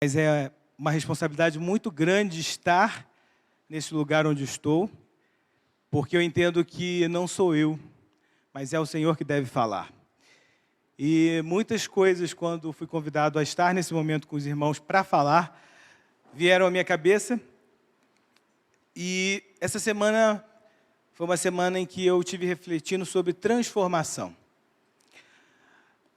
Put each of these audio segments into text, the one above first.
Mas é uma responsabilidade muito grande estar nesse lugar onde estou, porque eu entendo que não sou eu, mas é o Senhor que deve falar. E muitas coisas, quando fui convidado a estar nesse momento com os irmãos para falar, vieram à minha cabeça. E essa semana foi uma semana em que eu tive refletindo sobre transformação.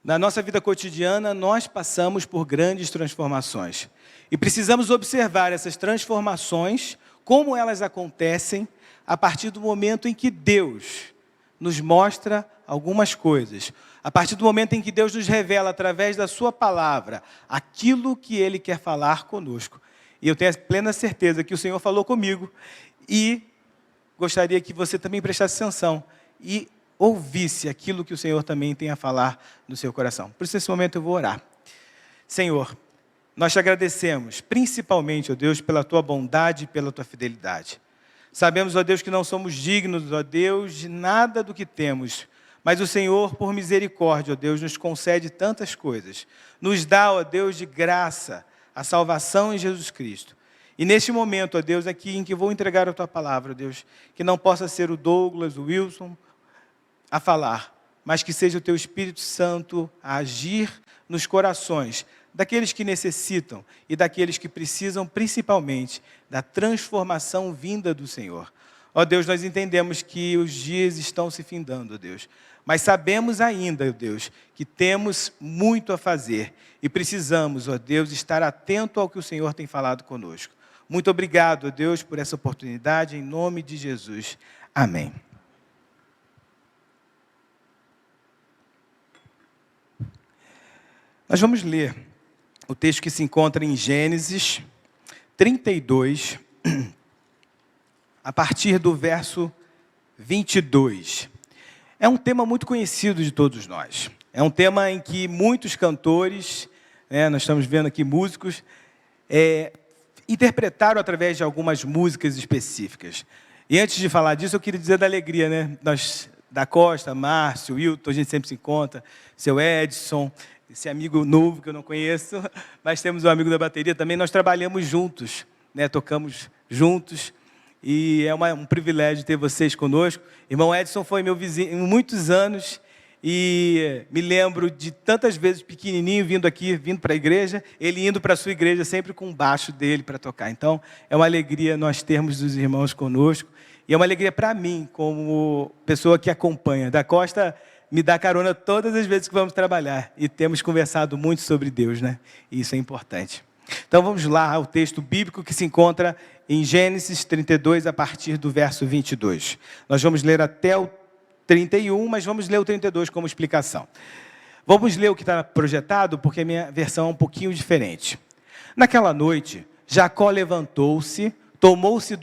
Na nossa vida cotidiana, nós passamos por grandes transformações. E precisamos observar essas transformações, como elas acontecem, a partir do momento em que Deus nos mostra algumas coisas. A partir do momento em que Deus nos revela, através da sua palavra, aquilo que Ele quer falar conosco. E eu tenho a plena certeza que o Senhor falou comigo e gostaria que você também prestasse atenção e ouvisse aquilo que o Senhor também tem a falar no seu coração. Por isso, nesse momento, eu vou orar. Senhor, nós te agradecemos, principalmente, ó Deus, pela tua bondade e pela tua fidelidade. Sabemos, ó Deus, que não somos dignos, ó Deus, de nada do que temos, mas o Senhor, por misericórdia, ó Deus, nos concede tantas coisas. Nos dá, ó Deus, de graça, a salvação em Jesus Cristo. E neste momento, ó Deus, aqui em que vou entregar a tua palavra, ó Deus, que não possa ser o Douglas, o Wilson, a falar, mas que seja o teu Espírito Santo a agir nos corações daqueles que necessitam e daqueles que precisam, principalmente, da transformação vinda do Senhor. Ó Deus, nós entendemos que os dias estão se findando, ó Deus, mas sabemos ainda, ó Deus, que temos muito a fazer e precisamos, ó Deus, estar atento ao que o Senhor tem falado conosco. Muito obrigado, ó Deus, por essa oportunidade, em nome de Jesus. Amém. Nós vamos ler o texto que se encontra em Gênesis 32, a partir do verso 22. É um tema muito conhecido de todos nós. É um tema em que muitos cantores, nós estamos vendo aqui músicos, interpretaram através de algumas músicas específicas. E antes de falar disso, eu queria dizer da alegria, Nós, da Costa, Márcio, Wilton, a gente sempre se encontra, seu Edson, esse amigo novo que eu não conheço, mas temos um amigo da bateria também, nós trabalhamos juntos, tocamos juntos, e é um privilégio ter vocês conosco. Irmão Edson foi meu vizinho há muitos anos, e me lembro de tantas vezes pequenininho vindo para a igreja, ele indo para a sua igreja sempre com o baixo dele para tocar. Então, é uma alegria nós termos os irmãos conosco, e é uma alegria para mim, como pessoa que acompanha. Da Costa me dá carona todas as vezes que vamos trabalhar. E temos conversado muito sobre Deus, E isso é importante. Então vamos lá ao texto bíblico que se encontra em Gênesis 32, a partir do verso 22. Nós vamos ler até o 31, mas vamos ler o 32 como explicação. Vamos ler o que está projetado, porque a minha versão é um pouquinho diferente. Naquela noite, Jacó levantou-se, tomou-se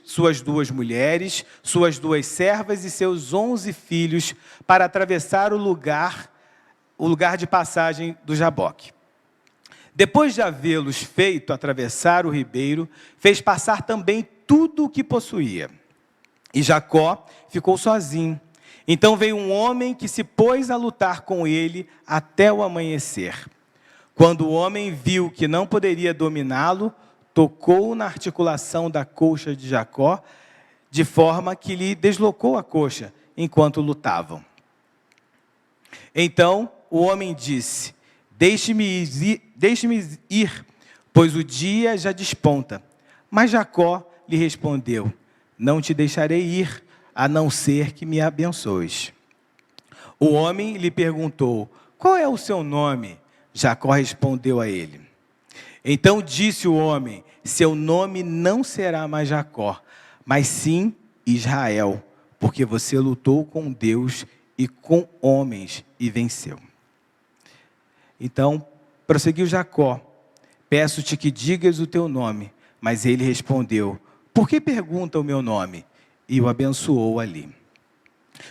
suas duas mulheres, suas duas servas e seus 11 filhos para atravessar o lugar de passagem do Jaboque. Depois de havê-los feito atravessar o ribeiro, fez passar também tudo o que possuía. E Jacó ficou sozinho. Então veio um homem que se pôs a lutar com ele até o amanhecer. Quando o homem viu que não poderia dominá-lo, tocou na articulação da coxa de Jacó, de forma que lhe deslocou a coxa, enquanto lutavam. Então o homem disse: deixe-me ir, pois o dia já desponta. Mas Jacó lhe respondeu: não te deixarei ir, a não ser que me abençoes. O homem lhe perguntou: qual é o seu nome? Jacó respondeu a ele. Então disse o homem: seu nome não será mais Jacó, mas sim Israel, porque você lutou com Deus e com homens e venceu. Então prosseguiu Jacó: peço-te que digas o teu nome. Mas ele respondeu: por que pergunta o meu nome? E o abençoou ali.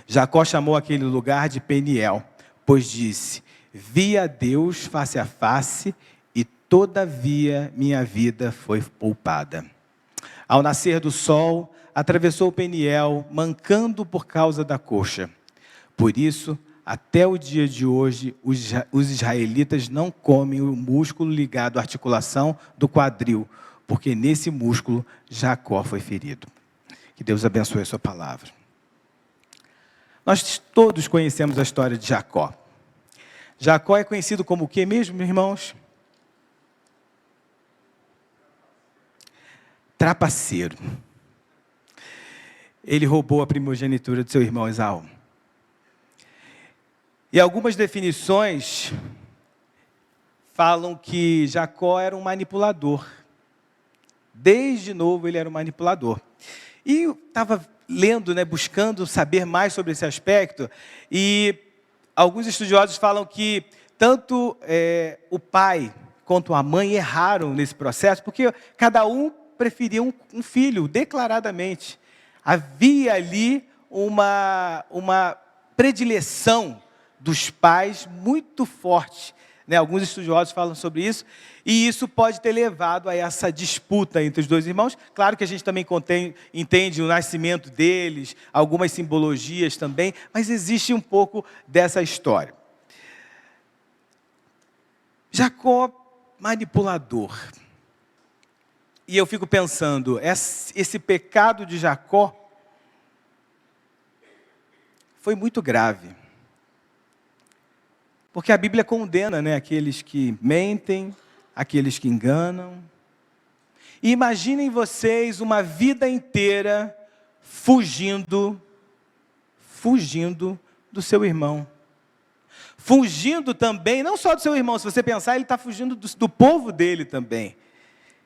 Jacó chamou aquele lugar de Peniel, pois disse: vi a Deus face a face, todavia minha vida foi poupada. Ao nascer do sol, atravessou Peniel, mancando por causa da coxa. Por isso, até o dia de hoje, os israelitas não comem o músculo ligado à articulação do quadril, porque nesse músculo Jacó foi ferido. Que Deus abençoe a sua palavra. Nós todos conhecemos a história de Jacó. Jacó é conhecido como o quê mesmo, meus irmãos? Trapaceiro. Ele roubou a primogenitura de seu irmão Esaú. E algumas definições falam que Jacó era um manipulador. Desde novo ele era um manipulador. E eu estava lendo, buscando saber mais sobre esse aspecto, e alguns estudiosos falam que tanto o pai quanto a mãe erraram nesse processo, porque cada um preferia um filho, declaradamente. Havia ali uma predileção dos pais muito forte. Alguns estudiosos falam sobre isso, e isso pode ter levado a essa disputa entre os dois irmãos. Claro que a gente também entende o nascimento deles, algumas simbologias também, mas existe um pouco dessa história. Jacó, manipulador. E eu fico pensando, esse pecado de Jacó foi muito grave. Porque a Bíblia condena, aqueles que mentem, aqueles que enganam. E imaginem vocês uma vida inteira fugindo do seu irmão. Fugindo também, não só do seu irmão, se você pensar, ele está fugindo do povo dele também.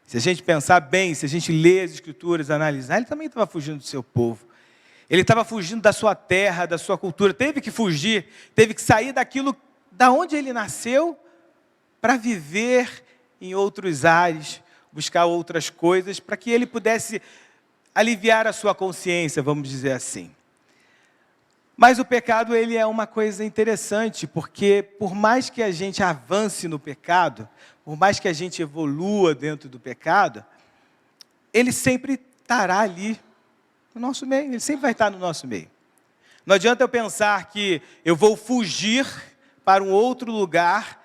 Se a gente pensar bem, se a gente ler as Escrituras, analisar, ele também estava fugindo do seu povo. Ele estava fugindo da sua terra, da sua cultura, teve que fugir, teve que sair daquilo da onde ele nasceu, para viver em outros ares, buscar outras coisas, para que ele pudesse aliviar a sua consciência, vamos dizer assim. Mas o pecado, ele é uma coisa interessante, porque por mais que a gente avance no pecado, por mais que a gente evolua dentro do pecado, ele sempre estará ali no nosso meio, ele sempre vai estar no nosso meio. Não adianta eu pensar que eu vou fugir para um outro lugar,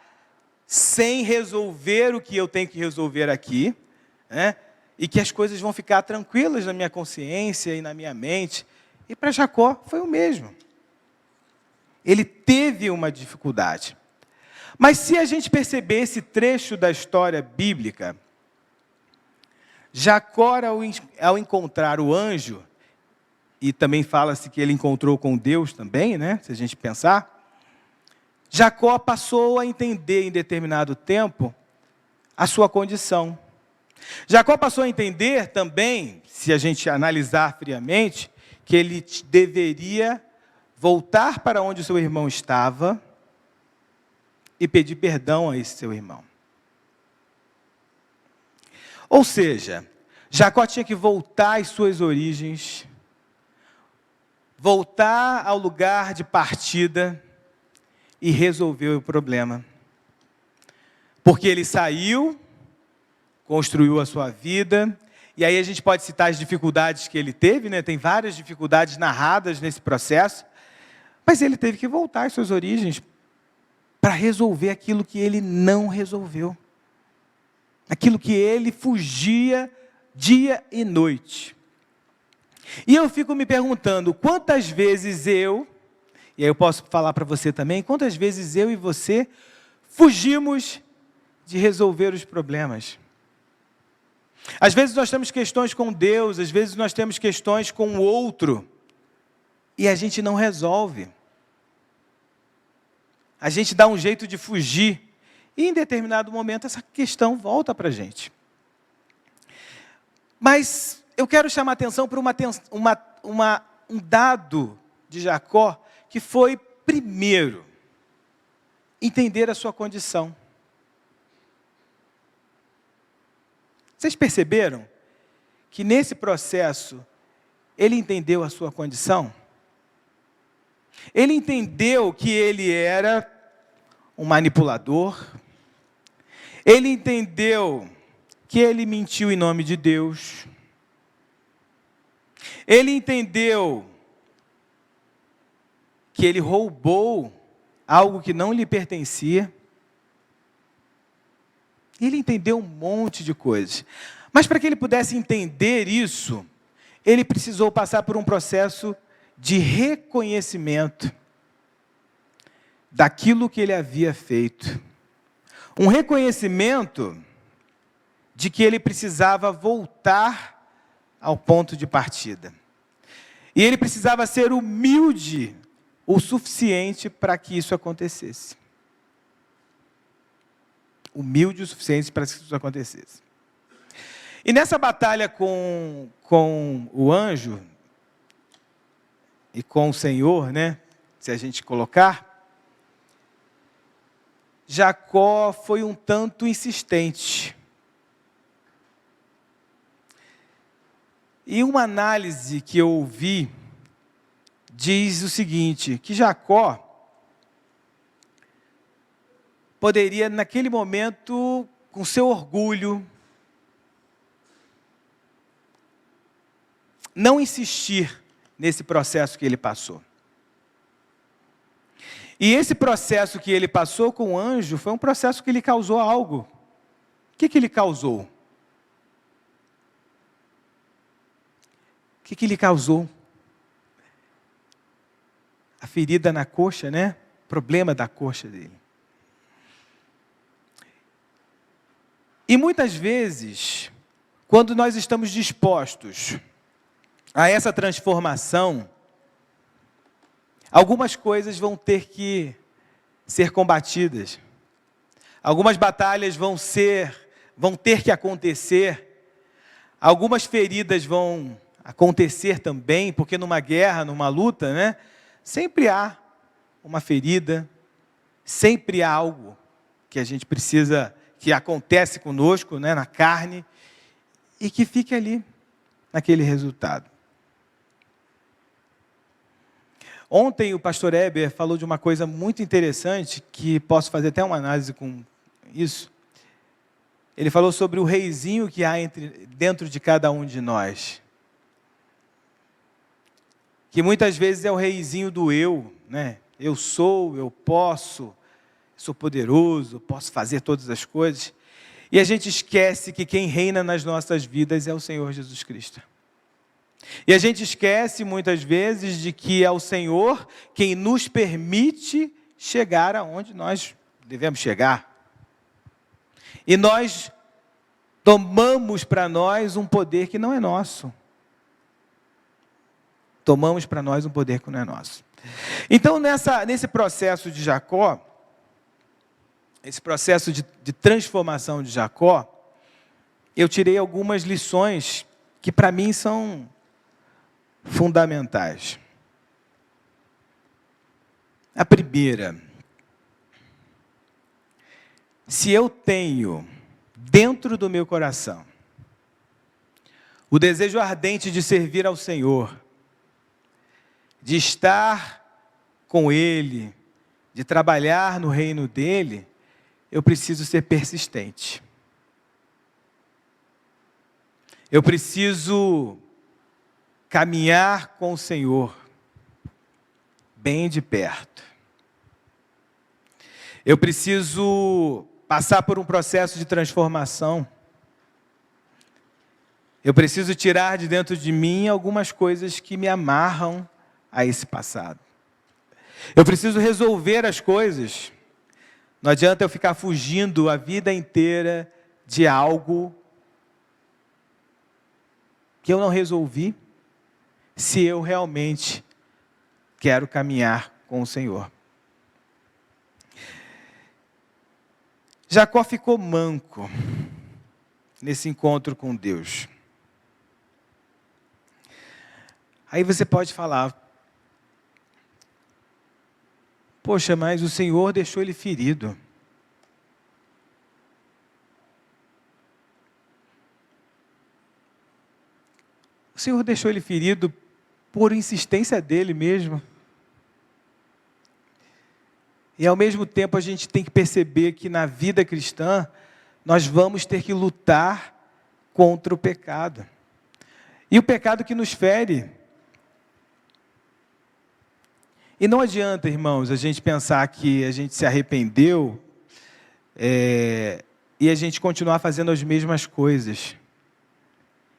sem resolver o que eu tenho que resolver aqui, e que as coisas vão ficar tranquilas na minha consciência e na minha mente. E para Jacó foi o mesmo. Ele teve uma dificuldade. Mas se a gente perceber esse trecho da história bíblica, Jacó, ao encontrar o anjo, e também fala-se que ele encontrou com Deus também, se a gente pensar, Jacó passou a entender em determinado tempo a sua condição. Jacó passou a entender também, se a gente analisar friamente, que ele deveria voltar para onde o seu irmão estava e pedir perdão a esse seu irmão. Ou seja, Jacó tinha que voltar às suas origens, voltar ao lugar de partida e resolveu o problema. Porque ele saiu, construiu a sua vida, e aí a gente pode citar as dificuldades que ele teve, tem várias dificuldades narradas nesse processo, mas ele teve que voltar às suas origens para resolver aquilo que ele não resolveu. Aquilo que ele fugia dia e noite. E eu fico me perguntando, quantas vezes e aí eu posso falar para você também, quantas vezes eu e você fugimos de resolver os problemas? Às vezes nós temos questões com Deus, às vezes nós temos questões com o outro, e a gente não resolve. A gente dá um jeito de fugir, e em determinado momento essa questão volta para a gente. Mas eu quero chamar a atenção para um dado de Jacó, que foi, primeiro, entender a sua condição. Vocês perceberam que nesse processo, ele entendeu a sua condição? Ele entendeu que ele era um manipulador. Ele entendeu que ele mentiu em nome de Deus. Ele entendeu que ele roubou algo que não lhe pertencia. Ele entendeu um monte de coisas. Mas para que ele pudesse entender isso, ele precisou passar por um processo de reconhecimento daquilo que ele havia feito. Um reconhecimento de que ele precisava voltar ao ponto de partida. E ele precisava ser humilde o suficiente para que isso acontecesse. Humilde o suficiente para que isso acontecesse. E nessa batalha com o anjo e com o Senhor, né, se a gente colocar, Jacó foi um tanto insistente. E uma análise que eu ouvi diz o seguinte, que Jacó poderia, naquele momento, com seu orgulho, não insistir nesse processo que ele passou. E esse processo que ele passou com o anjo foi um processo que lhe causou algo. O que lhe causou? O que lhe causou? A ferida na coxa, né? Problema da coxa dele. E muitas vezes, quando nós estamos dispostos a essa transformação, algumas coisas vão ter que ser combatidas. Algumas batalhas vão ter que acontecer. Algumas feridas vão acontecer também, porque numa guerra, numa luta, né, sempre há uma ferida, sempre há algo que a gente precisa, que acontece conosco, né, na carne, e que fique ali, naquele resultado. Ontem o pastor Heber falou de uma coisa muito interessante, que posso fazer até uma análise com isso. Ele falou sobre o reizinho que há dentro de cada um de nós. Que muitas vezes é o reizinho do eu, né? Eu sou, eu posso, sou poderoso, posso fazer todas as coisas. E a gente esquece que quem reina nas nossas vidas é o Senhor Jesus Cristo. E a gente esquece muitas vezes de que é o Senhor quem nos permite chegar aonde nós devemos chegar. E nós tomamos para nós um poder que não é nosso. Tomamos para nós um poder que não é nosso. Então, nesse processo de Jacó, esse processo de transformação de Jacó, eu tirei algumas lições que para mim são fundamentais. A primeira, se eu tenho dentro do meu coração o desejo ardente de servir ao Senhor, de estar com Ele, de trabalhar no reino dEle, eu preciso ser persistente. Eu preciso caminhar com o Senhor, bem de perto. Eu preciso passar por um processo de transformação. Eu preciso tirar de dentro de mim algumas coisas que me amarram a esse passado. Eu preciso resolver as coisas. Não adianta eu ficar fugindo a vida inteira de algo que eu não resolvi, se eu realmente quero caminhar com o Senhor. Jacó ficou manco nesse encontro com Deus. Aí você pode falar, poxa, mas o Senhor deixou ele ferido. O Senhor deixou ele ferido por insistência dele mesmo. E ao mesmo tempo a gente tem que perceber que na vida cristã nós vamos ter que lutar contra o pecado. E o pecado que nos fere. E não adianta, irmãos, a gente pensar que a gente se arrependeu e a gente continuar fazendo as mesmas coisas.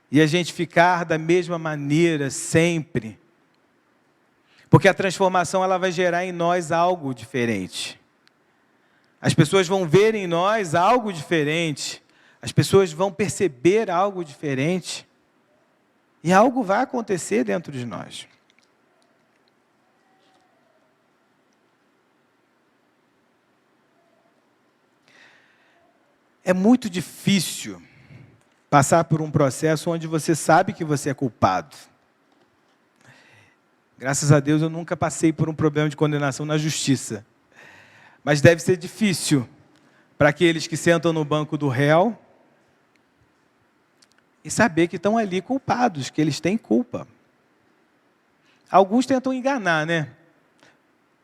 E a gente ficar da mesma maneira sempre. Porque a transformação ela vai gerar em nós algo diferente. As pessoas vão ver em nós algo diferente. As pessoas vão perceber algo diferente. E algo vai acontecer dentro de nós. É muito difícil passar por um processo onde você sabe que você é culpado. Graças a Deus eu nunca passei por um problema de condenação na justiça. Mas deve ser difícil para aqueles que sentam no banco do réu e saber que estão ali culpados, que eles têm culpa. Alguns tentam enganar, né?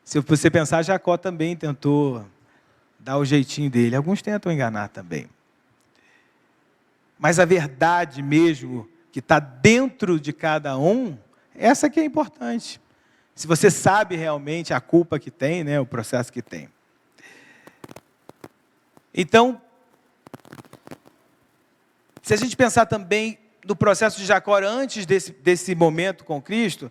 Se você pensar, Jacó também tentou dar o jeitinho dele. Alguns tentam enganar também. Mas a verdade mesmo, que está dentro de cada um, essa que é importante. Se você sabe realmente a culpa que tem, né, o processo que tem. Então, se a gente pensar também no processo de Jacó antes desse momento com Cristo,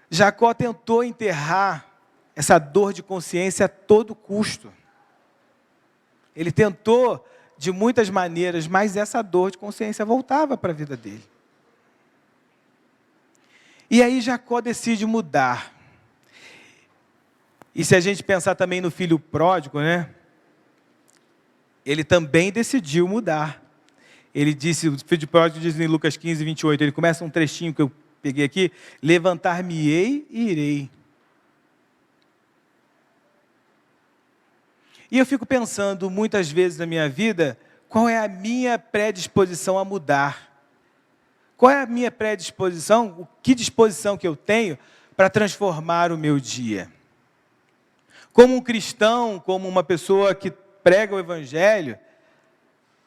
Jacó tentou enterrar essa dor de consciência a todo custo. Ele tentou de muitas maneiras, mas essa dor de consciência voltava para a vida dele. E aí Jacó decide mudar. E se a gente pensar também no filho pródigo, né? Ele também decidiu mudar. Ele disse, o filho pródigo diz em Lucas 15, 28, ele começa um trechinho que eu peguei aqui, levantar-me-ei e irei. E eu fico pensando muitas vezes na minha vida, qual é a minha predisposição a mudar? Qual é a minha predisposição, que disposição que eu tenho para transformar o meu dia? Como um cristão, como uma pessoa que prega o Evangelho,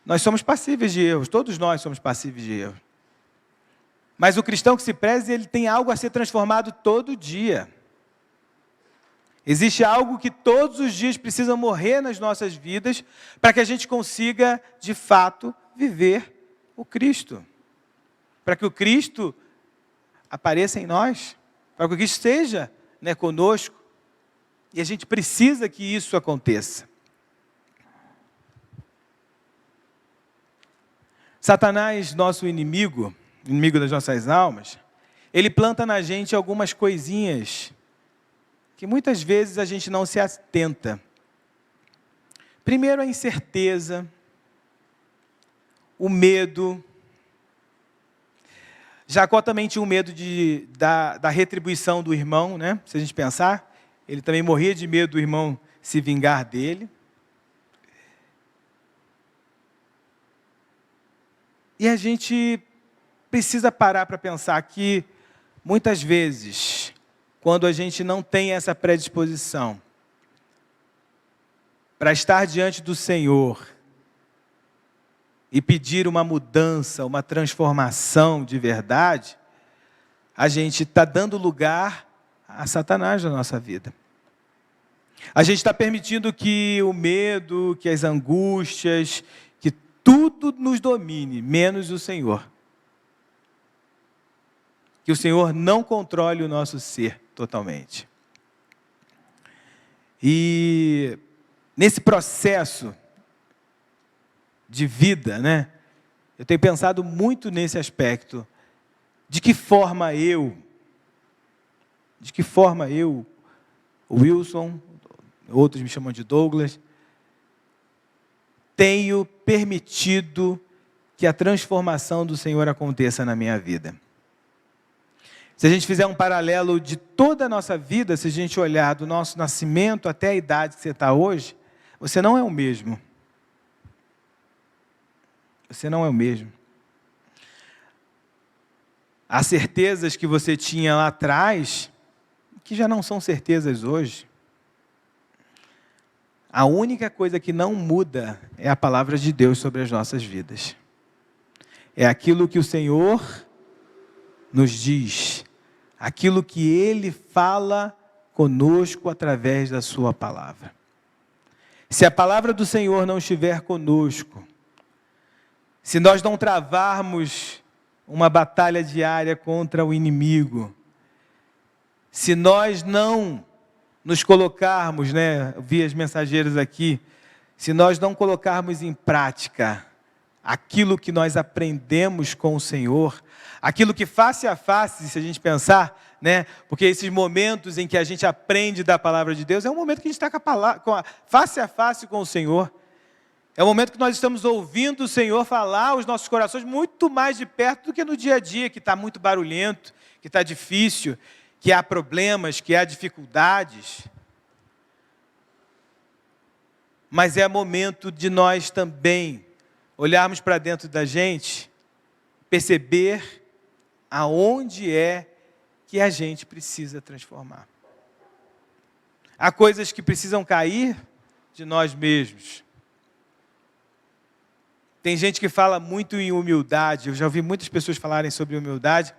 nós somos passíveis de erros, todos nós somos passíveis de erros. Mas o cristão que se preze, ele tem algo a ser transformado todo dia. Existe algo que todos os dias precisa morrer nas nossas vidas para que a gente consiga, de fato, viver o Cristo. Para que o Cristo apareça em nós, para que o Cristo esteja, né, conosco. E a gente precisa que isso aconteça. Satanás, nosso inimigo, inimigo das nossas almas, ele planta na gente algumas coisinhas que muitas vezes a gente não se atenta. Primeiro, a incerteza, o medo. Jacó também tinha o medo da retribuição do irmão, né? Se a gente pensar, ele também morria de medo do irmão se vingar dele. E a gente precisa parar para pensar que, muitas vezes, quando a gente não tem essa predisposição para estar diante do Senhor e pedir uma mudança, uma transformação de verdade, a gente está dando lugar a Satanás na nossa vida. A gente está permitindo que o medo, que as angústias, que tudo nos domine, menos o Senhor. Que o Senhor não controle o nosso ser totalmente. E nesse processo de vida, né, eu tenho pensado muito nesse aspecto. De que forma eu, o Wilson, outros me chamam de Douglas, tenho permitido que a transformação do Senhor aconteça na minha vida. Se a gente fizer um paralelo de toda a nossa vida, se a gente olhar do nosso nascimento até a idade que você está hoje, você não é o mesmo. Você não é o mesmo. Há certezas que você tinha lá atrás, que já não são certezas hoje. A única coisa que não muda é a palavra de Deus sobre as nossas vidas. É aquilo que o Senhor nos diz. Aquilo que Ele fala conosco através da sua palavra. Se a palavra do Senhor não estiver conosco, se nós não travarmos uma batalha diária contra o inimigo, se nós não nos colocarmos, vi as mensageiras aqui, se nós não colocarmos em prática aquilo que nós aprendemos com o Senhor, aquilo que face a face, se a gente pensar, porque esses momentos em que a gente aprende da palavra de Deus, é um momento que a gente está face a face com o Senhor. É o momento que nós estamos ouvindo o Senhor falar aos nossos corações muito mais de perto do que no dia a dia, que está muito barulhento, que está difícil, que há problemas, que há dificuldades. Mas é momento de nós também olharmos para dentro da gente, perceber aonde é que a gente precisa transformar. Há coisas que precisam cair de nós mesmos. Tem gente que fala muito em humildade, eu já ouvi muitas pessoas falarem sobre humildade,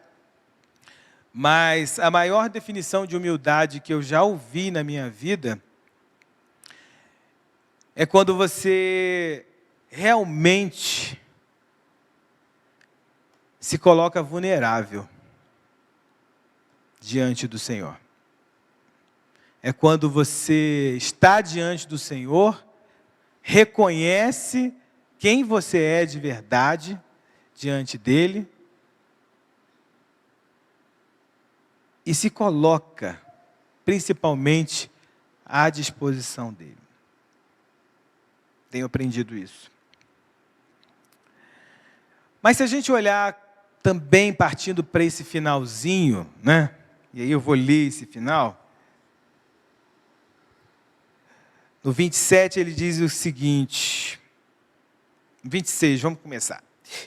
mas a maior definição de humildade que eu já ouvi na minha vida é quando você realmente se coloca vulnerável diante do Senhor. É quando você está diante do Senhor, reconhece quem você é de verdade diante dele e se coloca, principalmente, à disposição dele. Tenho aprendido isso. Mas se a gente olhar também partindo para esse finalzinho, e aí eu vou ler esse final. No 27 ele diz o seguinte, 26, vamos começar.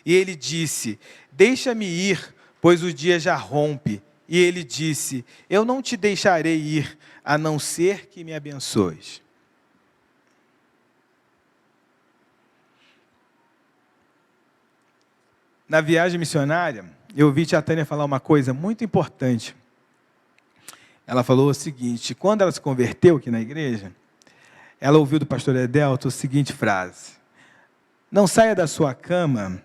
E ele disse, deixa-me ir, pois o dia já rompe. E ele disse, eu não te deixarei ir, a não ser que me abençoes. Na viagem missionária, eu ouvi tia Tânia falar uma coisa muito importante. Ela falou o seguinte, quando ela se converteu aqui na igreja, ela ouviu do pastor Edelto a seguinte frase, não saia da sua cama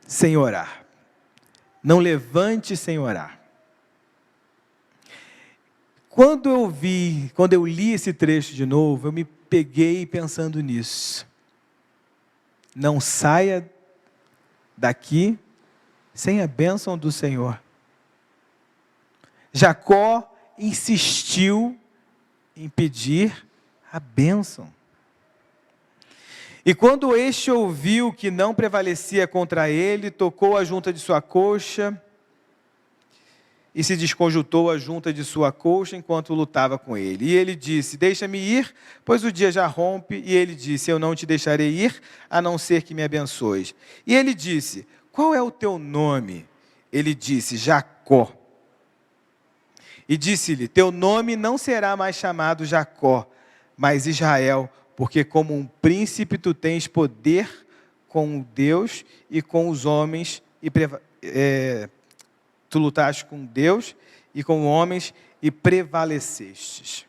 sem orar, não levante sem orar. Quando eu li esse trecho de novo, eu me peguei pensando nisso. Não saia daqui sem a bênção do Senhor. Jacó insistiu em pedir a bênção. E quando este ouviu que não prevalecia contra ele, tocou a junta de sua coxa e se desconjuntou a junta de sua coxa enquanto lutava com ele. E ele disse, deixa-me ir, pois o dia já rompe. E ele disse, eu não te deixarei ir, a não ser que me abençoes. E ele disse, qual é o teu nome? Ele disse, Jacó. E disse-lhe, teu nome não será mais chamado Jacó, mas Israel, porque como um príncipe tu tens poder com Deus e com os homens, tu lutaste com Deus e com homens e prevalecestes.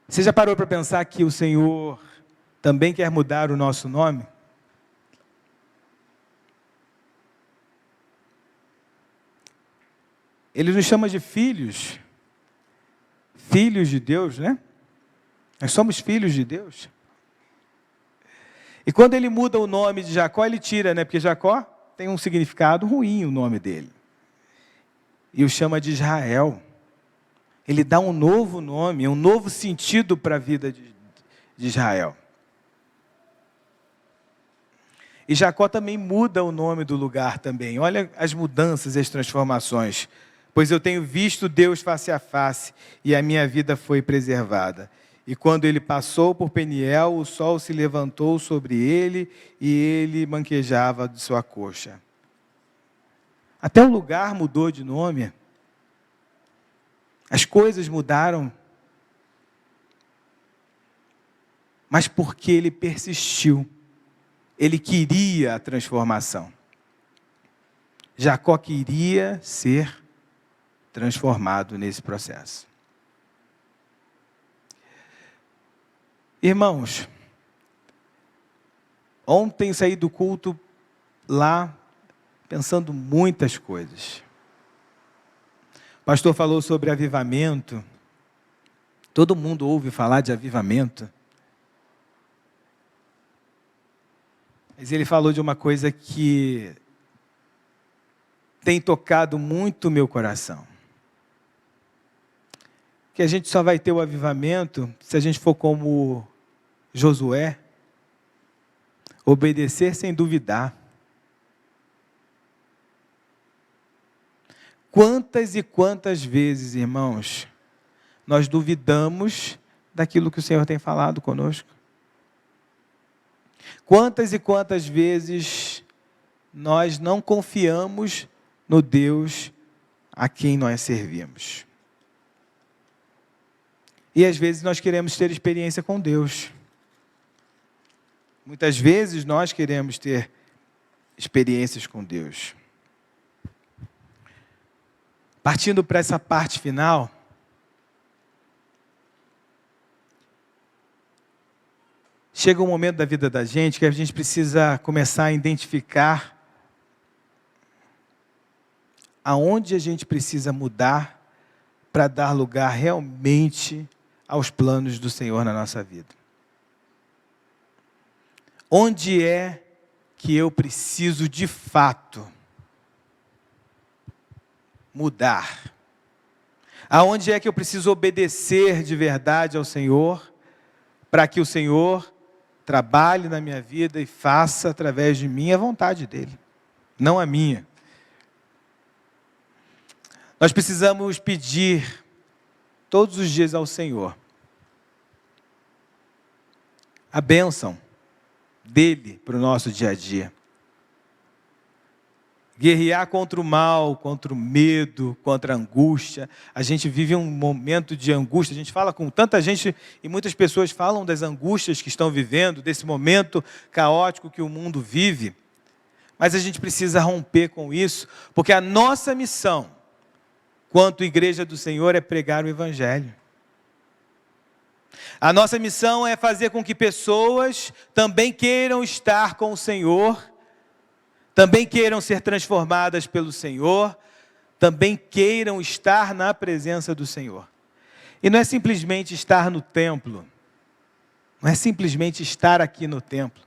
Você já parou para pensar que o Senhor também quer mudar o nosso nome? Ele nos chama de filhos. Filhos de Deus, Nós somos filhos de Deus. E quando ele muda o nome de Jacó, ele tira, Porque Jacó tem um significado ruim, o nome dele. E o chama de Israel. Ele dá um novo nome, um novo sentido para a vida de Israel. E Jacó também muda o nome do lugar também. Olha as mudanças e as transformações. Pois eu tenho visto Deus face a face, e a minha vida foi preservada. E quando ele passou por Peniel, o sol se levantou sobre ele, e ele manquejava de sua coxa. Até o lugar mudou de nome. As coisas mudaram. Mas porque ele persistiu. Ele queria a transformação. Jacó queria ser transformado nesse processo. Irmãos, ontem saí do culto lá pensando muitas coisas. O pastor falou sobre avivamento. Todo mundo ouve falar de avivamento. Mas ele falou de uma coisa que tem tocado muito o meu coração. Que a gente só vai ter o avivamento se a gente for como Josué, obedecer sem duvidar. Quantas e quantas vezes, irmãos, nós duvidamos daquilo que o Senhor tem falado conosco? Quantas e quantas vezes nós não confiamos no Deus a quem nós servimos? E às vezes nós queremos ter experiência com Deus. Muitas vezes nós queremos ter experiências com Deus. Partindo para essa parte final, chega um momento da vida da gente que a gente precisa começar a identificar aonde a gente precisa mudar para dar lugar realmente aos planos do Senhor na nossa vida. Onde é que eu preciso de fato mudar? Aonde é que eu preciso obedecer de verdade ao Senhor, para que o Senhor trabalhe na minha vida e faça através de mim a vontade dEle, não a minha. Nós precisamos pedir todos os dias ao Senhor a bênção dEle para o nosso dia a dia. Guerrear contra o mal, contra o medo, contra a angústia. A gente vive um momento de angústia. A gente fala com tanta gente e muitas pessoas falam das angústias que estão vivendo, desse momento caótico que o mundo vive. Mas a gente precisa romper com isso, porque a nossa missão, quanto Igreja do Senhor, é pregar o Evangelho. A nossa missão é fazer com que pessoas também queiram estar com o Senhor, também queiram ser transformadas pelo Senhor, também queiram estar na presença do Senhor. E não é simplesmente estar no templo, não é simplesmente estar aqui no templo,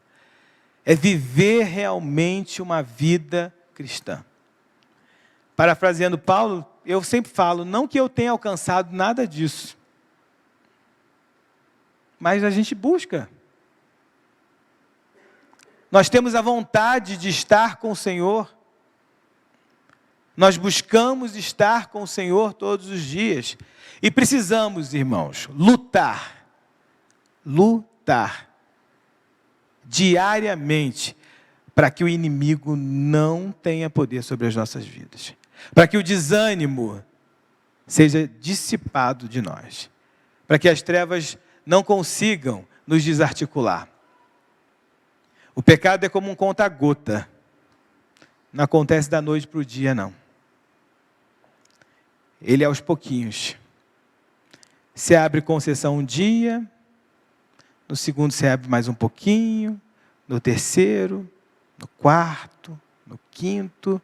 é viver realmente uma vida cristã. Parafraseando Paulo, eu sempre falo, não que eu tenha alcançado nada disso, mas a gente busca. Nós temos a vontade de estar com o Senhor. Nós buscamos estar com o Senhor todos os dias. E precisamos, irmãos, lutar diariamente para que o inimigo não tenha poder sobre as nossas vidas. Para que o desânimo seja dissipado de nós. Para que as trevas não consigam nos desarticular. O pecado é como um conta-gota. Não acontece da noite para o dia, não. Ele é aos pouquinhos. Se abre concessão um dia, no segundo se abre mais um pouquinho, no terceiro, no quarto, no quinto.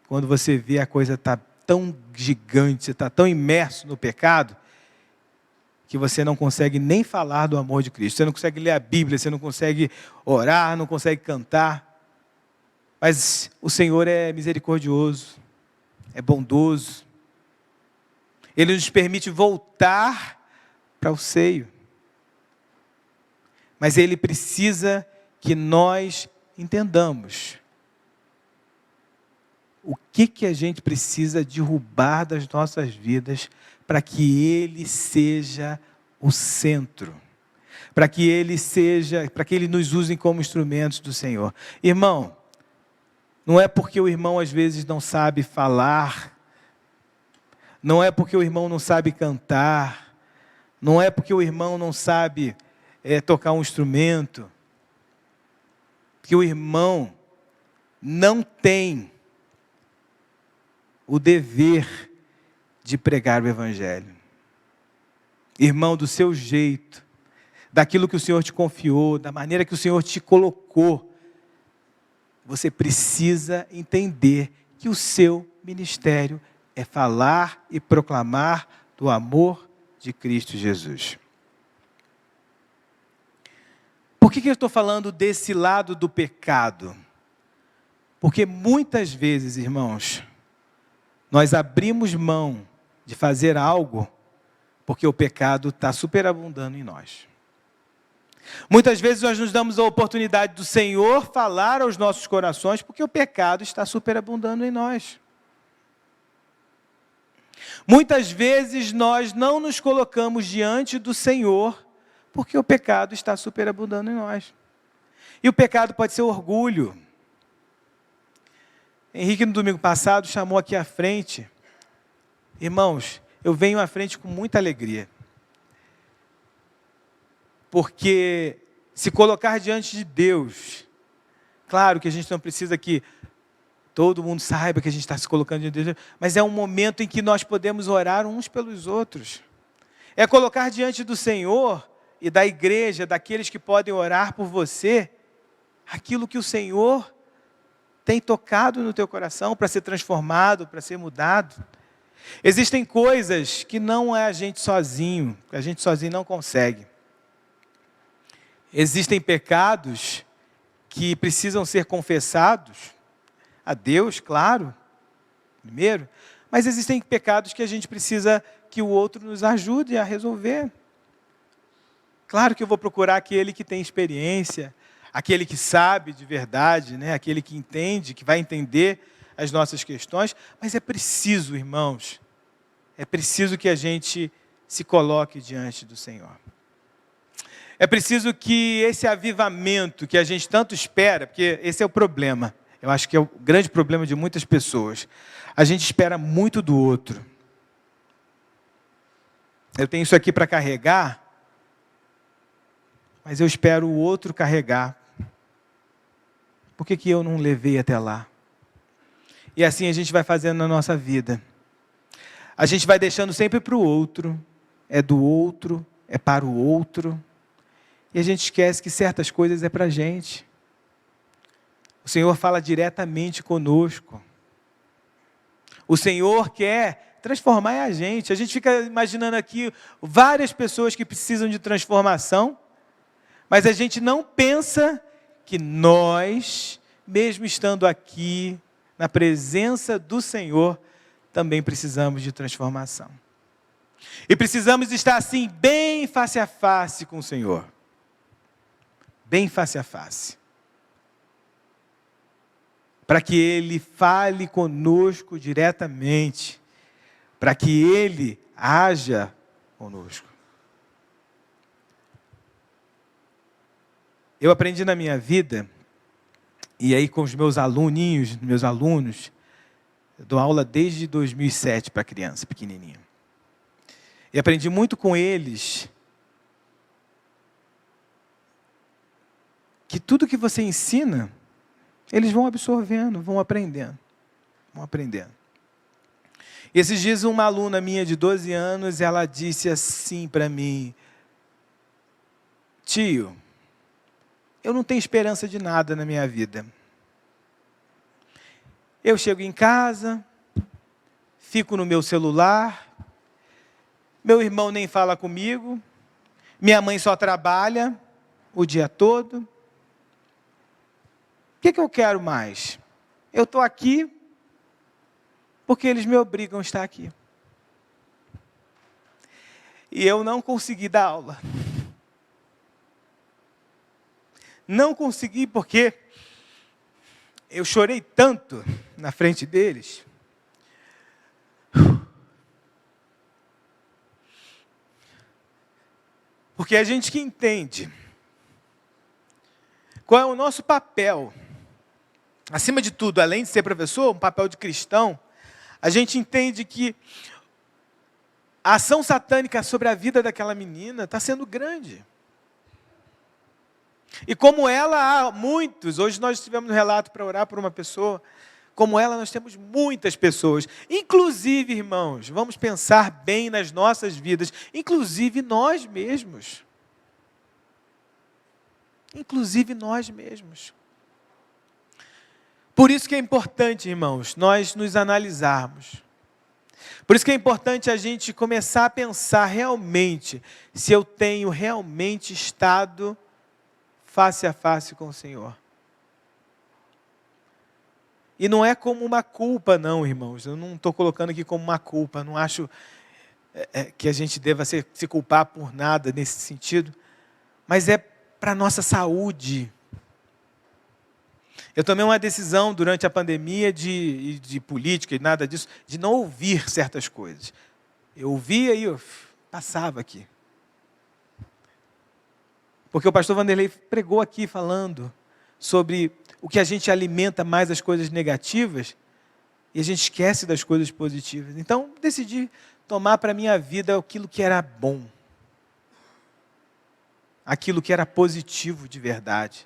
Quando você vê a coisa está tão gigante, você está tão imerso no pecado, que você não consegue nem falar do amor de Cristo. Você não consegue ler a Bíblia, você não consegue orar, não consegue cantar. Mas o Senhor é misericordioso, é bondoso. Ele nos permite voltar para o seio. Mas Ele precisa que nós entendamos o que a gente precisa derrubar das nossas vidas para que Ele seja o centro, para que Ele nos use como instrumentos do Senhor. Irmão, não é porque o irmão às vezes não sabe falar, não é porque o irmão não sabe cantar, não é porque o irmão não sabe tocar um instrumento, que o irmão não tem o dever de pregar o Evangelho. Irmão, do seu jeito, daquilo que o Senhor te confiou, da maneira que o Senhor te colocou, você precisa entender que o seu ministério é falar e proclamar do amor de Cristo Jesus. Por que eu estou falando desse lado do pecado? Porque muitas vezes, irmãos, nós abrimos mão de fazer algo porque o pecado está superabundando em nós. Muitas vezes nós nos damos a oportunidade do Senhor falar aos nossos corações porque o pecado está superabundando em nós. Muitas vezes nós não nos colocamos diante do Senhor porque o pecado está superabundando em nós. E o pecado pode ser orgulho. Henrique, no domingo passado, chamou aqui à frente. Irmãos, eu venho à frente com muita alegria. Porque se colocar diante de Deus, claro que a gente não precisa que todo mundo saiba que a gente está se colocando diante de Deus, mas é um momento em que nós podemos orar uns pelos outros. É colocar diante do Senhor e da igreja, daqueles que podem orar por você, aquilo que o Senhor tem tocado no teu coração para ser transformado, para ser mudado. Existem coisas que não é a gente sozinho não consegue. Existem pecados que precisam ser confessados a Deus, claro, primeiro, mas existem pecados que a gente precisa que o outro nos ajude a resolver. Claro que eu vou procurar aquele que tem experiência, aquele que sabe de verdade, né? Aquele que entende, que vai entender as nossas questões, mas é preciso, irmãos, é preciso que a gente se coloque diante do Senhor. É preciso que esse avivamento que a gente tanto espera, porque esse é o problema, eu acho que é o grande problema de muitas pessoas, a gente espera muito do outro. Eu tenho isso aqui para carregar, mas eu espero o outro carregar. Por que eu não levei até lá? E assim a gente vai fazendo na nossa vida. A gente vai deixando sempre para o outro, é do outro, é para o outro. E a gente esquece que certas coisas é para a gente. O Senhor fala diretamente conosco. O Senhor quer transformar a gente. A gente fica imaginando aqui várias pessoas que precisam de transformação, mas a gente não pensa que nós, mesmo estando aqui, na presença do Senhor, também precisamos de transformação. E precisamos estar assim, bem face a face com o Senhor. Bem face a face. Para que Ele fale conosco diretamente. Para que Ele haja conosco. Eu aprendi na minha vida, e aí com os meus alunos, eu dou aula desde 2007 para criança pequenininha. E aprendi muito com eles que tudo que você ensina, eles vão absorvendo, vão aprendendo. E esses dias uma aluna minha de 12 anos, ela disse assim para mim: tio, eu não tenho esperança de nada na minha vida. Eu chego em casa, fico no meu celular, meu irmão nem fala comigo, minha mãe só trabalha o dia todo. O que eu quero mais? Eu estou aqui porque eles me obrigam a estar aqui. E eu não consegui dar aula. Não consegui porque eu chorei tanto na frente deles. Porque a gente que entende qual é o nosso papel, acima de tudo, além de ser professor, um papel de cristão, a gente entende que a ação satânica sobre a vida daquela menina está sendo grande. E como ela, há muitos, hoje nós tivemos um relato para orar por uma pessoa, Como ela, nós temos muitas pessoas. Inclusive, irmãos, vamos pensar bem nas nossas vidas. Inclusive nós mesmos. Inclusive nós mesmos. Por isso que é importante, irmãos, nós nos analisarmos. Por isso que é importante a gente começar a pensar realmente se eu tenho realmente estado face a face com o Senhor. E não é como uma culpa, não, irmãos. Eu não estou colocando aqui como uma culpa. Não acho que a gente deva se culpar por nada nesse sentido. Mas é para a nossa saúde. Eu tomei uma decisão durante a pandemia de política e nada disso, de não ouvir certas coisas. Eu ouvia e eu passava aqui. Porque o pastor Vanderlei pregou aqui falando sobre o que a gente alimenta mais as coisas negativas e a gente esquece das coisas positivas. Então, decidi tomar para a minha vida aquilo que era bom. Aquilo que era positivo de verdade.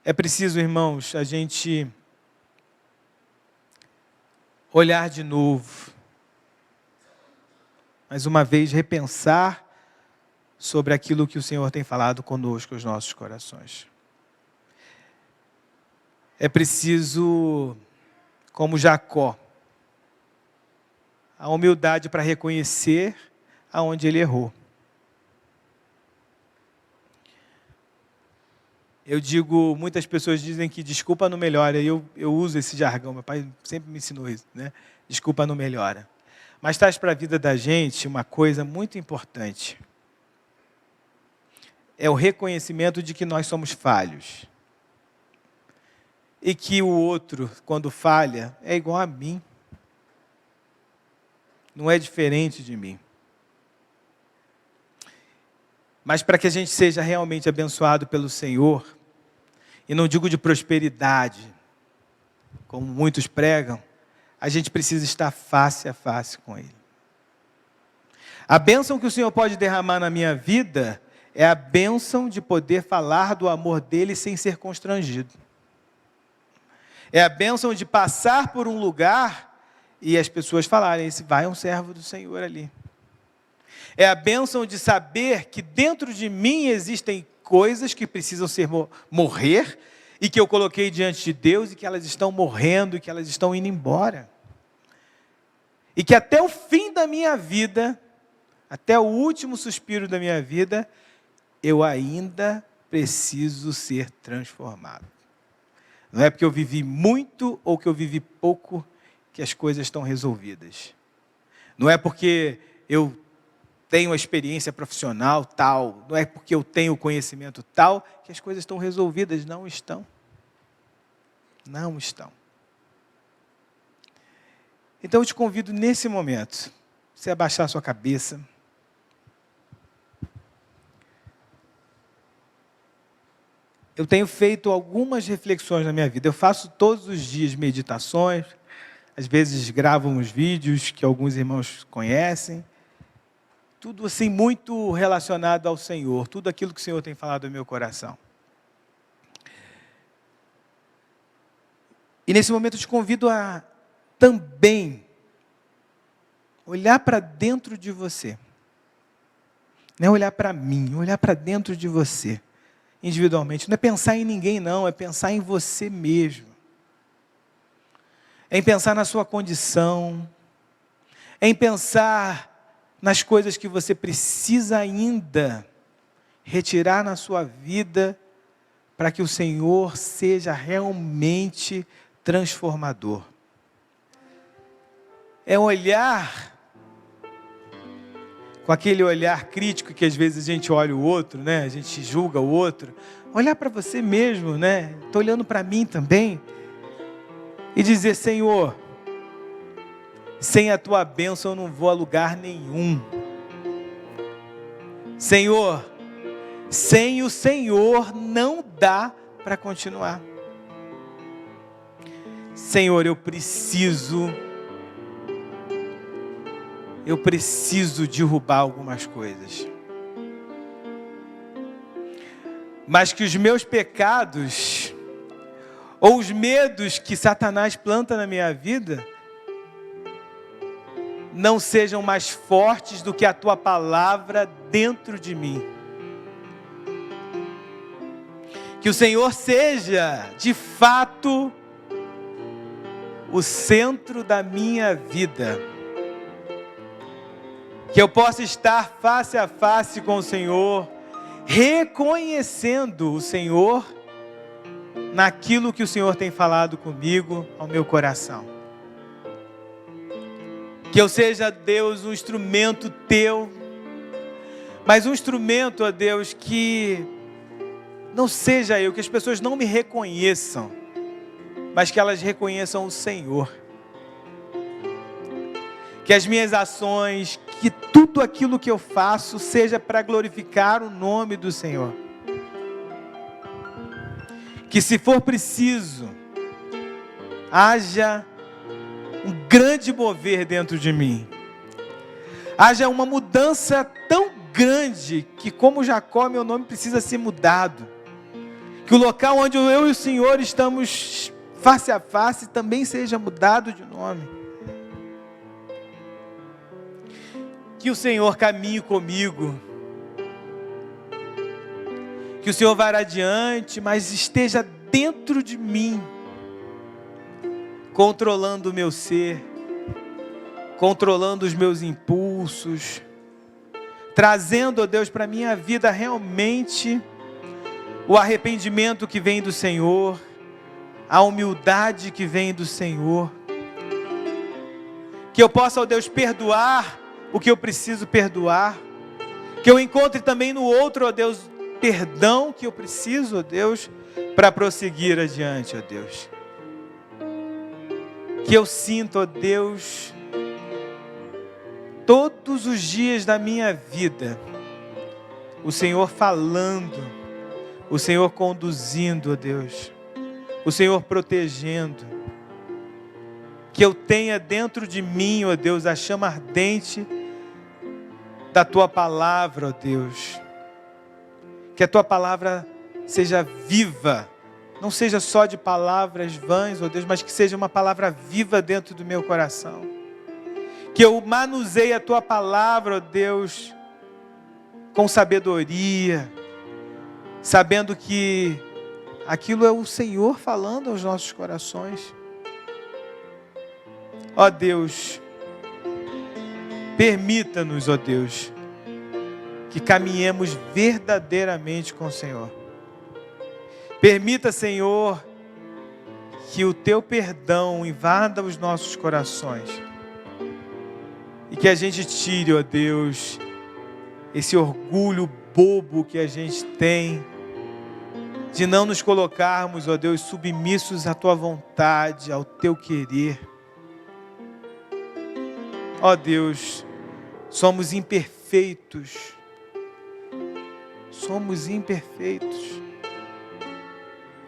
É preciso, irmãos, a gente olhar de novo. Mais uma vez, repensar sobre aquilo que o Senhor tem falado conosco, os nossos corações. É preciso, como Jacó, a humildade para reconhecer aonde ele errou. Eu digo, muitas pessoas dizem que desculpa não melhora, e eu uso esse jargão, meu pai sempre me ensinou isso, né? Desculpa não melhora. Mas traz para a vida da gente uma coisa muito importante. É o reconhecimento de que nós somos falhos. E que o outro, quando falha, é igual a mim. Não é diferente de mim. Mas para que a gente seja realmente abençoado pelo Senhor, e não digo de prosperidade, como muitos pregam, a gente precisa estar face a face com Ele. A bênção que o Senhor pode derramar na minha vida é a bênção de poder falar do amor dEle sem ser constrangido. É a bênção de passar por um lugar e as pessoas falarem, esse vai um servo do Senhor ali. É a bênção de saber que dentro de mim existem coisas que precisam morrer e que eu coloquei diante de Deus e que elas estão morrendo e que elas estão indo embora. E que até o fim da minha vida, até o último suspiro da minha vida, eu ainda preciso ser transformado. Não é porque eu vivi muito ou que eu vivi pouco que as coisas estão resolvidas. Não é porque eu tenho a experiência profissional tal, não é porque eu tenho o conhecimento tal, que as coisas estão resolvidas. Não estão. Não estão. Então eu te convido nesse momento, você abaixar a sua cabeça. Eu tenho feito algumas reflexões na minha vida. Eu faço todos os dias meditações, às vezes gravo uns vídeos que alguns irmãos conhecem. Tudo assim muito relacionado ao Senhor, tudo aquilo que o Senhor tem falado no meu coração. E nesse momento eu te convido a também olhar para dentro de você. Não é olhar para mim, olhar para dentro de você, individualmente. Não é pensar em ninguém, não, é pensar em você mesmo. É em pensar na sua condição, é em pensar nas coisas que você precisa ainda retirar na sua vida para que o Senhor seja realmente transformador. É olhar com aquele olhar crítico que às vezes a gente olha o outro, né? A gente julga o outro. Olhar para você mesmo, né? Estou olhando para mim também. E dizer, Senhor, sem a tua bênção eu não vou a lugar nenhum. Senhor, sem o Senhor não dá para continuar. Senhor, eu preciso derrubar algumas coisas. mas que os meus pecados, ou os medos que Satanás planta na minha vida, não sejam mais fortes do que a tua palavra dentro de mim. Que o Senhor seja, de fato, o centro da minha vida. Que eu possa estar face a face com o Senhor, reconhecendo o Senhor naquilo que o Senhor tem falado comigo, ao meu coração. Que eu seja, Deus, um instrumento teu, mas um instrumento, ó Deus, que não seja eu, que as pessoas não me reconheçam, mas que elas reconheçam o Senhor. Que as minhas ações, que tudo aquilo que eu faço seja para glorificar o nome do Senhor. Que se for preciso, haja um grande mover dentro de mim. Haja uma mudança tão grande que, como Jacó, meu nome precisa ser mudado. Que o local onde eu e o Senhor estamos face a face também seja mudado de nome. Que o Senhor caminhe comigo. Que o Senhor vá adiante, mas esteja dentro de mim, controlando o meu ser, controlando os meus impulsos, trazendo, ó Deus, para a minha vida realmente o arrependimento que vem do Senhor, a humildade que vem do Senhor. Que eu possa, ó Deus, perdoar o que eu preciso perdoar. Que eu encontre também no outro, ó Deus, perdão que eu preciso, ó Deus, para prosseguir adiante, ó Deus. Que eu sinto, ó Deus, todos os dias da minha vida, o Senhor falando, o Senhor conduzindo, ó Deus, o Senhor protegendo. Que eu tenha dentro de mim, ó Deus, a chama ardente da Tua palavra, ó Deus. Que a Tua palavra seja viva, não seja só de palavras vãs, ó Deus, mas que seja uma palavra viva dentro do meu coração. Que eu manuseie a Tua palavra, ó Deus, com sabedoria, sabendo que aquilo é o Senhor falando aos nossos corações. Ó Deus, permita-nos, ó Deus, que caminhemos verdadeiramente com o Senhor. Permita, Senhor, que o Teu perdão invada os nossos corações. E que a gente tire, ó Deus, esse orgulho bobo que a gente tem, de não nos colocarmos, ó Deus, submissos à Tua vontade, ao Teu querer. Ó Deus, somos imperfeitos. Somos imperfeitos.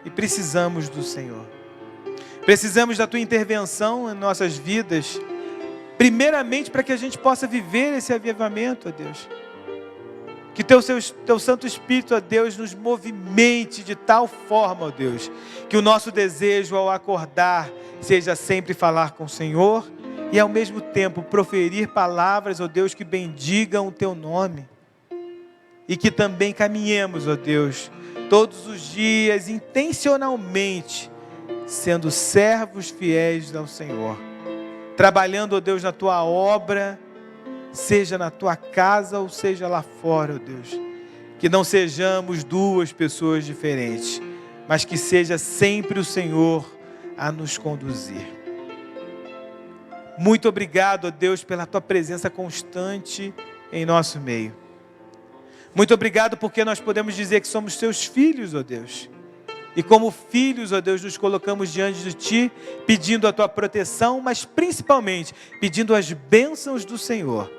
E precisamos do Senhor. Precisamos da Tua intervenção em nossas vidas. Primeiramente para que a gente possa viver esse avivamento, ó Deus. Que Teu Santo Espírito, ó Deus, nos movimente de tal forma, ó Deus, que o nosso desejo ao acordar seja sempre falar com o Senhor e ao mesmo tempo proferir palavras, ó Deus, que bendigam o Teu nome. E que também caminhemos, ó Deus, todos os dias, intencionalmente, sendo servos fiéis ao Senhor. Trabalhando, ó Deus, na Tua obra, seja na Tua casa ou seja lá fora, ó Deus. Que não sejamos duas pessoas diferentes, mas que seja sempre o Senhor a nos conduzir. Muito obrigado, ó Deus, pela Tua presença constante em nosso meio. Muito obrigado porque nós podemos dizer que somos Teus filhos, ó Deus. E como filhos, ó Deus, nos colocamos diante de Ti, pedindo a Tua proteção, mas principalmente pedindo as bênçãos do Senhor.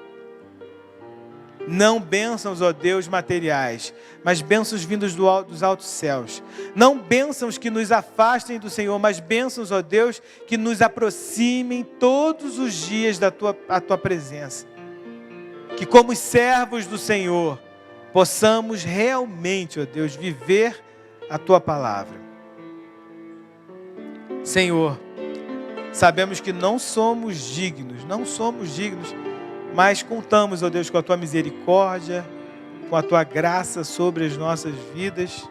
Não bênçãos, ó Deus, materiais, mas bênçãos vindas dos altos céus. Não bênçãos que nos afastem do Senhor, mas bênçãos, ó Deus, que nos aproximem todos os dias da Tua presença. Que como servos do Senhor, possamos realmente, ó Deus, viver a Tua palavra. Senhor, sabemos que não somos dignos, mas contamos, ó Deus, com a Tua misericórdia, com a Tua graça sobre as nossas vidas.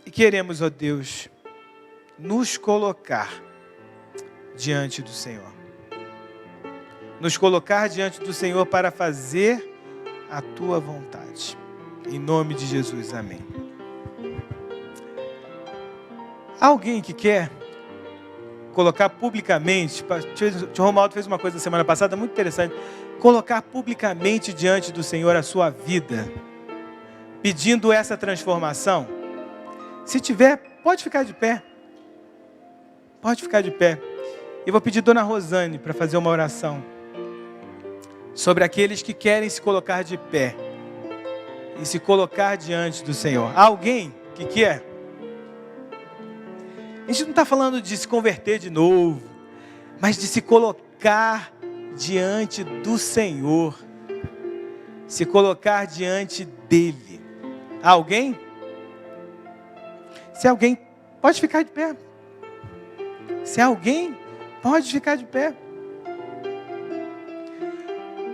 E queremos, ó Deus, nos colocar diante do Senhor. Nos colocar diante do Senhor para fazer a Tua vontade. Em nome de Jesus, amém. Alguém que quer colocar publicamente, o tio Romualdo fez uma coisa na semana passada muito interessante, colocar publicamente diante do Senhor a sua vida, pedindo essa transformação. Se tiver, pode ficar de pé. Pode ficar de pé. Eu vou pedir a Dona Rosane para fazer uma oração sobre aqueles que querem se colocar de pé e se colocar diante do Senhor. Há alguém que quer? A gente não está falando de se converter de novo, mas de se colocar diante do Senhor, se colocar diante dEle. Há alguém? Se alguém, pode ficar de pé. Se alguém, pode ficar de pé.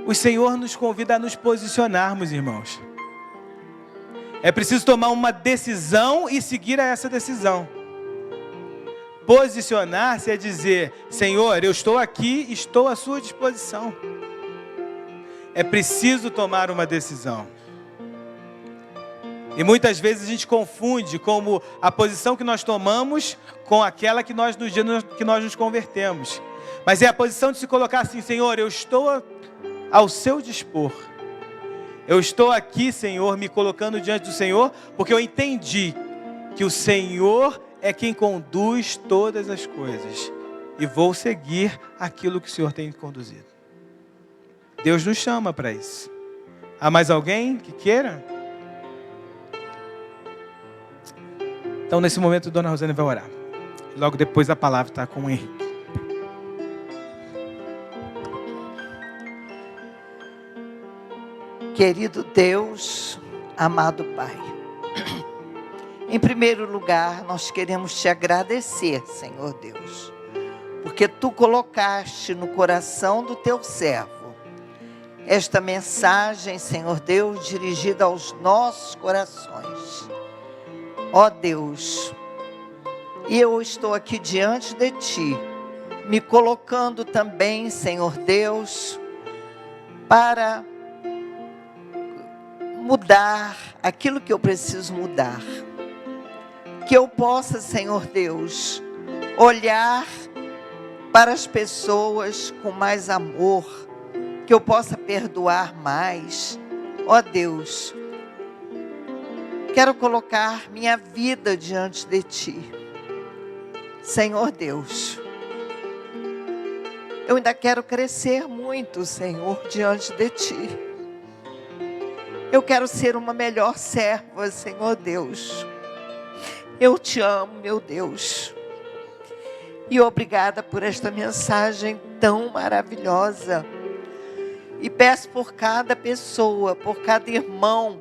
O Senhor nos convida a nos posicionarmos, irmãos. É preciso tomar uma decisão e seguir a essa decisão. Posicionar-se é dizer: Senhor, eu estou aqui, estou à sua disposição. É preciso tomar uma decisão. E muitas vezes a gente confunde como a posição que nós tomamos com aquela que nós no dia que nós nos convertemos. Mas é a posição de se colocar assim: Senhor, eu estou ao seu dispor. Eu estou aqui, Senhor, me colocando diante do Senhor, porque eu entendi que o Senhor é quem conduz todas as coisas. E vou seguir aquilo que o Senhor tem conduzido. Deus nos chama para isso. Há mais alguém que queira? Então, nesse momento, Dona Rosane vai orar. Logo depois a palavra está com o Henrique. Querido Deus, amado Pai, em primeiro lugar, nós queremos te agradecer, Senhor Deus, porque Tu colocaste no coração do Teu servo esta mensagem, Senhor Deus, dirigida aos nossos corações. Ó Deus, e eu estou aqui diante de Ti, me colocando também, Senhor Deus, para mudar aquilo que eu preciso mudar. Que eu possa, Senhor Deus, olhar para as pessoas com mais amor, que eu possa perdoar mais. Ó Deus, quero colocar minha vida diante de Ti. Senhor Deus, eu ainda quero crescer muito, Senhor, diante de Ti. Eu quero ser uma melhor serva, Senhor Deus. Eu Te amo, meu Deus. E obrigada por esta mensagem tão maravilhosa. E peço por cada pessoa, por cada irmão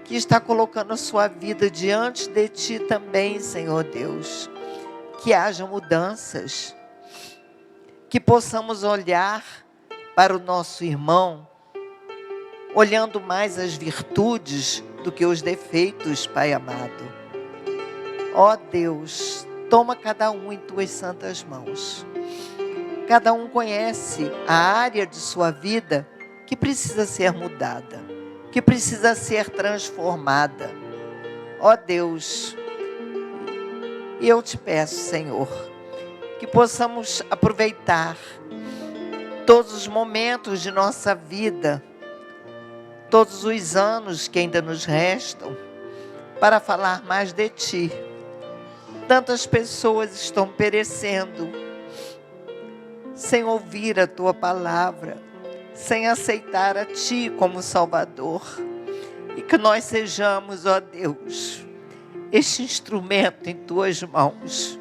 que está colocando a sua vida diante de Ti também, Senhor Deus. Que haja mudanças. Que possamos olhar para o nosso irmão olhando mais as virtudes do que os defeitos, Pai amado. Ó Deus, toma cada um em Tuas santas mãos. Cada um conhece a área de sua vida que precisa ser mudada, que precisa ser transformada. Ó Deus, e eu Te peço, Senhor, que possamos aproveitar todos os momentos de nossa vida, todos os anos que ainda nos restam, para falar mais de Ti. Tantas pessoas estão perecendo, sem ouvir a Tua palavra, sem aceitar a Ti como Salvador. E que nós sejamos, ó Deus, este instrumento em Tuas mãos.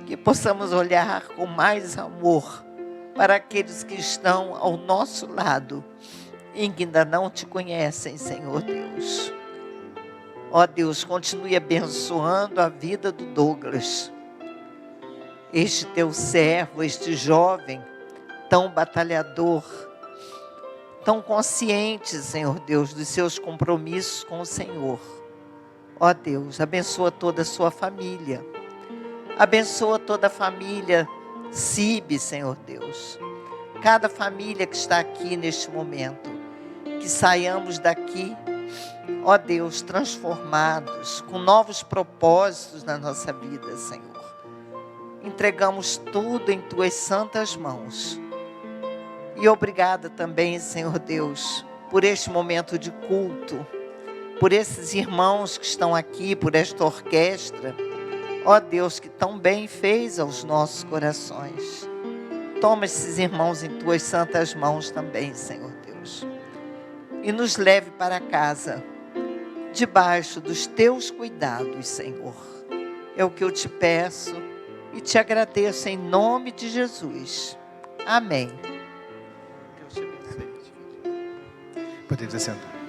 Que possamos olhar com mais amor para aqueles que estão ao nosso lado e que ainda não te conhecem, Senhor Deus. Ó Deus, continue abençoando a vida do Douglas, este teu servo, este jovem tão batalhador, tão consciente, Senhor Deus, dos seus compromissos com o Senhor. Ó Deus, abençoa toda a sua família. Abençoa toda a família CIB, Senhor Deus. Cada família que está aqui neste momento. Que saiamos daqui, ó Deus, transformados, com novos propósitos na nossa vida, Senhor. Entregamos tudo em tuas santas mãos. E obrigada também, Senhor Deus, por este momento de culto, por esses irmãos que estão aqui, por esta orquestra, ó Deus, que tão bem fez aos nossos corações. Toma esses irmãos em tuas santas mãos também, Senhor Deus. E nos leve para casa, debaixo dos teus cuidados, Senhor. É o que eu te peço e te agradeço em nome de Jesus. Amém. Pode descer.